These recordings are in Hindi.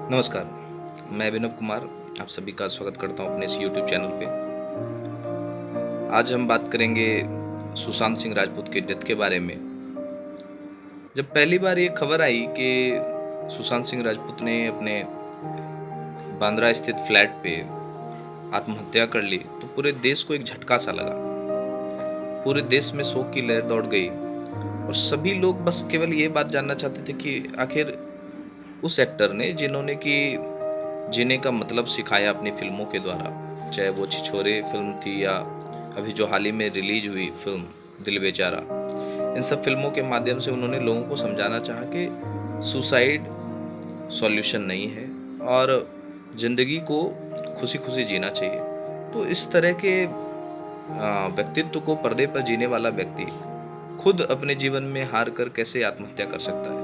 नमस्कार, मैं विनोद कुमार आप सभी का स्वागत करता हूं अपने इस YouTube चैनल पे। आज हम बात करेंगे सुशांत सिंह राजपूत के डेथ के बारे में। जब पहली बार ये खबर आई कि सुशांत सिंह राजपूत ने अपने बांद्रा स्थित फ्लैट पे आत्महत्या कर ली, तो पूरे देश को एक झटका सा लगा। पूरे देश में शोक की लहर दौड़ गई और सभी लोग बस केवल ये बात जानना चाहते थे कि आखिर उस एक्टर ने जिन्होंने कि जीने का मतलब सिखाया अपनी फिल्मों के द्वारा, चाहे वो छिछोरे फिल्म थी या अभी जो हाल ही में रिलीज हुई फिल्म दिल बेचारा, इन सब फिल्मों के माध्यम से उन्होंने लोगों को समझाना चाहा कि सुसाइड सॉल्यूशन नहीं है और ज़िंदगी को खुशी खुशी जीना चाहिए। तो इस तरह के व्यक्तित्व को पर्दे पर जीने वाला व्यक्ति खुद अपने जीवन में हार कर कैसे आत्महत्या कर सकता है।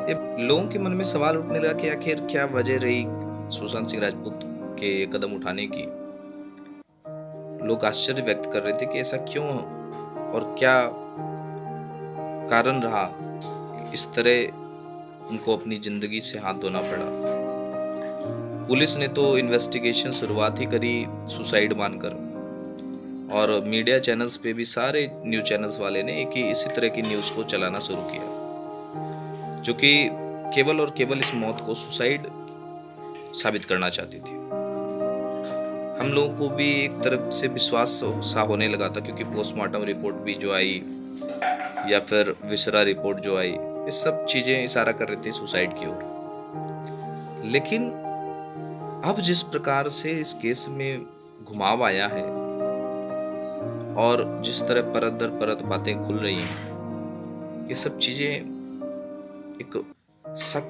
ये लोगों के मन में सवाल उठने लगा कि आखिर क्या वजह रही सुशांत सिंह राजपूत के ये कदम उठाने की। लोग आश्चर्य व्यक्त कर रहे थे कि ऐसा क्यों और क्या कारण रहा कि इस तरह उनको अपनी जिंदगी से हाथ धोना पड़ा। पुलिस ने तो इन्वेस्टिगेशन शुरुआत ही करी सुसाइड मानकर, और मीडिया चैनल्स पे भी सारे न्यूज़ चैनल्स वाले ने एक ही इसी तरह की न्यूज़ को चलाना शुरू किया, जो कि केवल और केवल इस मौत को सुसाइड साबित करना चाहती थी। हम लोगों को भी एक तरफ से विश्वास सा होने लगा था, क्योंकि पोस्टमार्टम रिपोर्ट भी जो आई या फिर विसरा रिपोर्ट जो आई, ये सब चीज़ें इशारा कर रही थी सुसाइड की ओर। लेकिन अब जिस प्रकार से इस केस में घुमाव आया है और जिस तरह परत दर परत बातें खुल रही हैं, ये सब चीज़ें एक शक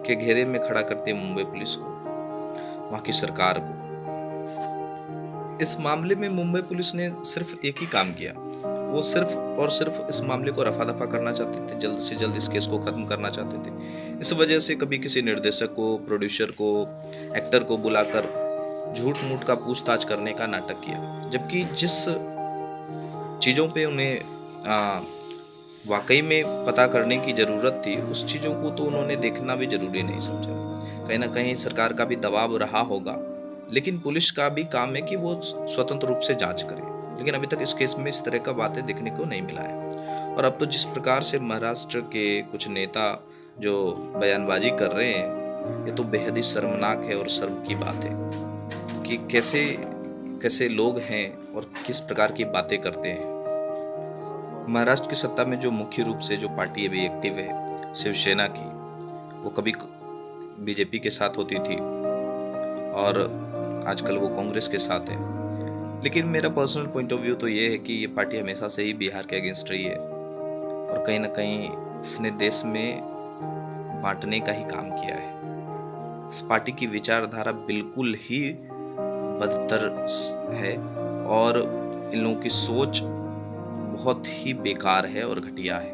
के घेरे में खड़ा करती है मुंबई पुलिस को, वहाँ की सरकार को। इस मामले में मुंबई पुलिस ने सिर्फ एक ही काम किया, वो सिर्फ और सिर्फ इस मामले को रफा दफा करना चाहते थे, जल्द से जल्द इस केस को खत्म करना चाहते थे। इस वजह से कभी किसी निर्देशक को, प्रोड्यूसर को, एक्टर को बुलाकर झूठ मूठ का पूछताछ करने का नाटक किया, जबकि जिस चीज़ों पे उन्हें वाकई में पता करने की ज़रूरत थी, उस चीज़ों को तो उन्होंने देखना भी ज़रूरी नहीं समझा। कहीं ना कहीं सरकार का भी दबाव रहा होगा, लेकिन पुलिस का भी काम है कि वो स्वतंत्र रूप से जांच करे। लेकिन अभी तक इस केस में इस तरह का बातें देखने को नहीं मिला है। और अब तो जिस प्रकार से महाराष्ट्र के कुछ नेता जो बयानबाजी कर रहे हैं, ये तो बेहद ही शर्मनाक है और शर्म की बात है कि कैसे कैसे लोग हैं और किस प्रकार की बातें करते हैं। महाराष्ट्र की सत्ता में जो मुख्य रूप से जो पार्टी अभी एक्टिव है शिवसेना की, वो कभी बीजेपी के साथ होती थी और आजकल वो कांग्रेस के साथ है। लेकिन मेरा पर्सनल पॉइंट ऑफ व्यू तो ये है कि ये पार्टी हमेशा से ही बिहार के अगेंस्ट रही है और कहीं ना कहीं इसने देश में बांटने का ही काम किया है। इस पार्टी की विचारधारा बिल्कुल ही बदतर है और इन लोगों की सोच बहुत ही बेकार है और घटिया है।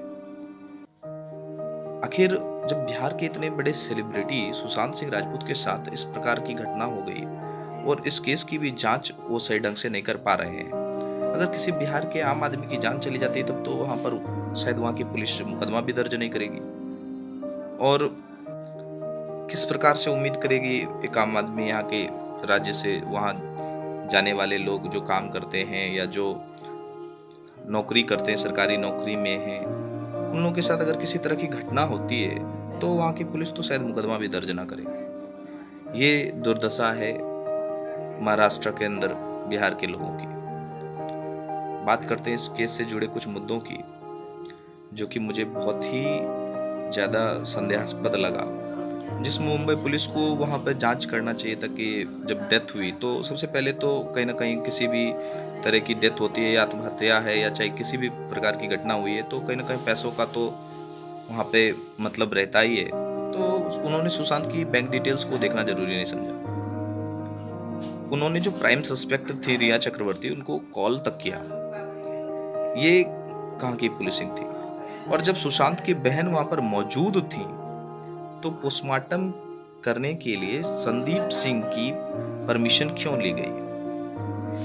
आखिर जब बिहार के इतने बड़े सेलिब्रिटी सुशांत सिंह राजपूत के साथ इस प्रकार की घटना हो गई और इस केस की भी जांच वो सही ढंग से नहीं कर पा रहे हैं, अगर किसी बिहार के आम आदमी की जान चली जाती है तब तो वहां पर शायद वहां की पुलिस मुकदमा भी दर्ज नहीं करेगी। और किस प्रकार से उम्मीद करेगी एक आम आदमी यहाँ के राज्य से वहां जाने वाले लोग जो काम करते हैं या जो नौकरी करते हैं, सरकारी नौकरी में हैं, उन लोगों के साथ अगर किसी तरह की घटना होती है तो वहाँ की पुलिस तो शायद मुकदमा भी दर्ज ना करे। ये दुर्दशा है महाराष्ट्र के अंदर बिहार के लोगों की। बात करते हैं इस केस से जुड़े कुछ मुद्दों की, जो कि मुझे बहुत ही ज़्यादा संदेहास्पद लगा, जिसमें मुंबई पुलिस को वहाँ पर जांच करना चाहिए था कि जब डेथ हुई तो सबसे पहले तो कहीं ना कहीं किसी भी तरह की डेथ होती है या आत्महत्या है या चाहे किसी भी प्रकार की घटना हुई है तो कहीं ना कहीं पैसों का तो वहाँ पे मतलब रहता ही है। तो उन्होंने सुशांत की बैंक डिटेल्स को देखना जरूरी नहीं समझा। उन्होंने जो प्राइम सस्पेक्ट थी रिया चक्रवर्ती, उनको कॉल तक किया। ये कहाँ की पुलिसिंग थी? और जब सुशांत की बहन वहाँ पर मौजूद थी तो पोस्टमार्टम करने के लिए संदीप सिंह की परमिशन क्यों ली गई?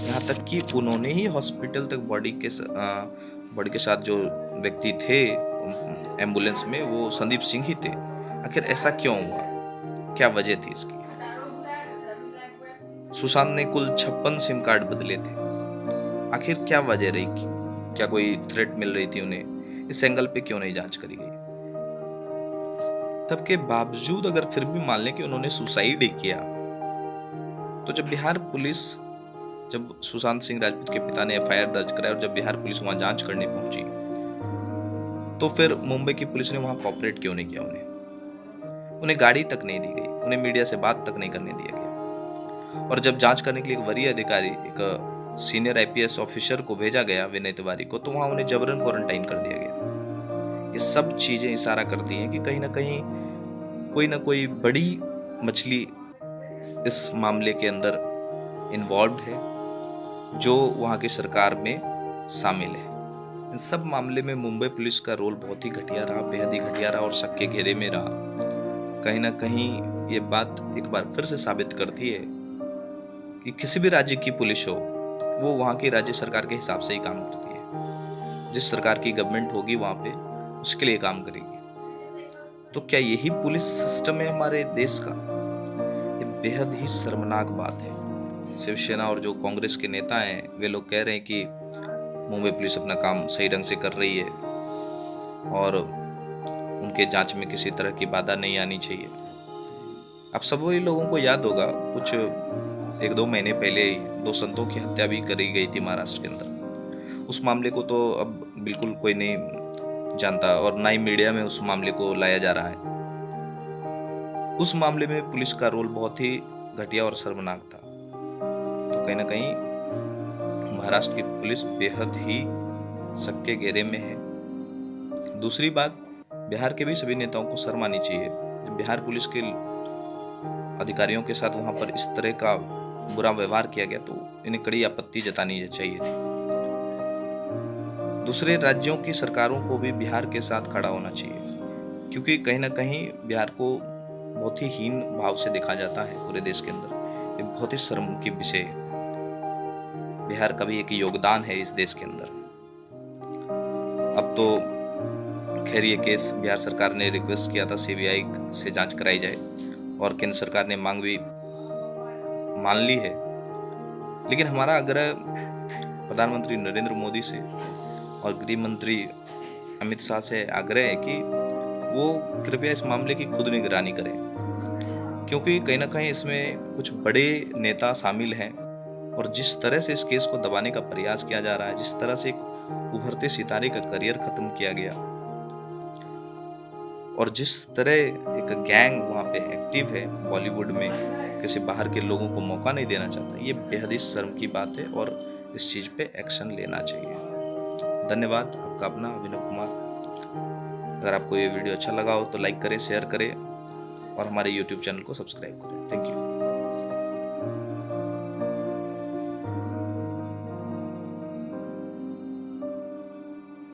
यहाँ तक कि उन्होंने ही हॉस्पिटल तक बॉडी के साथ जो व्यक्ति थे एम्बुलेंस में, वो संदीप सिंह ही थे। आखिर ऐसा क्यों हुआ? क्या वजह थी इसकी? सुशांत ने कुल 56 सिम कार्ड बदले थे। आखिर क्या वजह रही? क्या कोई थ्रेट मिल रही थी उन्हें? इस एंगल पे क्यों नहीं जांच करी गई? तब के बावजूद अगर फिर भी मान लें कि उन्होंने सुसाइड ही किया, तो जब सुशांत सिंह राजपूत के पिता ने एफआईआर दर्ज कराया और जब बिहार पुलिस वहां जांच करने पहुंची, तो फिर मुंबई की पुलिस ने वहां कॉपरेट क्यों नहीं किया? उन्हें गाड़ी तक नहीं दी गई, उन्हें मीडिया से बात तक नहीं करने दिया गया। और जब जांच करने के लिए एक वरीय अधिकारी, एक सीनियर आईपीएस ऑफिसर को भेजा गया, विनय तिवारी को, तो वहां उन्हें जबरन क्वारंटाइन कर दिया गया। ये सब चीजें इशारा करती हैं कि कहीं ना कोई बड़ी मछली इस मामले के अंदर इन्वॉल्व है, जो वहां की सरकार में शामिल है। इन सब मामले में मुंबई पुलिस का रोल बहुत ही घटिया रहा, बेहद ही घटिया रहा और शक के घेरे में रहा। कहीं ना कहीं ये बात एक बार फिर से साबित करती है कि किसी भी राज्य की पुलिस हो, वो वहाँ की राज्य सरकार के हिसाब से ही काम करती है। जिस सरकार की गवर्नमेंट होगी वहाँ पे उसके लिए काम करेगी। तो क्या यही पुलिस सिस्टम है हमारे देश का? ये बेहद ही शर्मनाक बात है। शिवसेना और जो कांग्रेस के नेता हैं, वे लोग कह रहे हैं कि मुंबई पुलिस अपना काम सही ढंग से कर रही है और उनके जांच में किसी तरह की बाधा नहीं आनी चाहिए। अब सभी लोगों को याद होगा, कुछ 1-2 महीने पहले ही 2 संतों की हत्या भी करी गई थी महाराष्ट्र के अंदर। उस मामले को तो अब बिल्कुल कोई नहीं जानता और ना ही मीडिया में उस मामले को लाया जा रहा है। उस मामले में पुलिस का रोल बहुत ही घटिया और शर्मनाक था। तो कहीं ना कहीं महाराष्ट्र की पुलिस बेहद ही शक के घेरे में है। दूसरी बात, बिहार के भी सभी नेताओं को शर्म आनी चाहिए। जब बिहार पुलिस के अधिकारियों के साथ वहां पर इस तरह का बुरा व्यवहार किया गया, तो इन्हें कड़ी आपत्ति जतानी चाहिए थी। दूसरे राज्यों की सरकारों को भी बिहार के साथ खड़ा होना चाहिए, क्योंकि कहीं ना कहीं बिहार को बहुत ही हीन भाव से देखा जाता है पूरे देश के अंदर। ये बहुत ही शर्म की विषय है। बिहार का भी एक योगदान है इस देश के अंदर। अब तो खैर ये केस बिहार सरकार ने रिक्वेस्ट किया था सीबीआई से जांच कराई जाए और केंद्र सरकार ने मांग भी मान ली है। लेकिन हमारा आग्रह प्रधानमंत्री नरेंद्र मोदी से और गृह मंत्री अमित शाह से आग्रह है कि वो कृपया इस मामले की खुद निगरानी करें, क्योंकि कहीं ना कहीं इसमें कुछ बड़े नेता शामिल हैं और जिस तरह से इस केस को दबाने का प्रयास किया जा रहा है, जिस तरह से एक उभरते सितारे का करियर खत्म किया गया और जिस तरह एक गैंग वहां पे एक्टिव है बॉलीवुड में, किसी बाहर के लोगों को मौका नहीं देना चाहता, ये बेहद ही शर्म की बात है और इस चीज पे एक्शन लेना चाहिए। धन्यवाद। आपका अपना अभिनव कुमार। अगर आपको ये वीडियो अच्छा लगा हो तो लाइक करें, शेयर करें और हमारे YouTube चैनल को सब्सक्राइब करें। Thank you.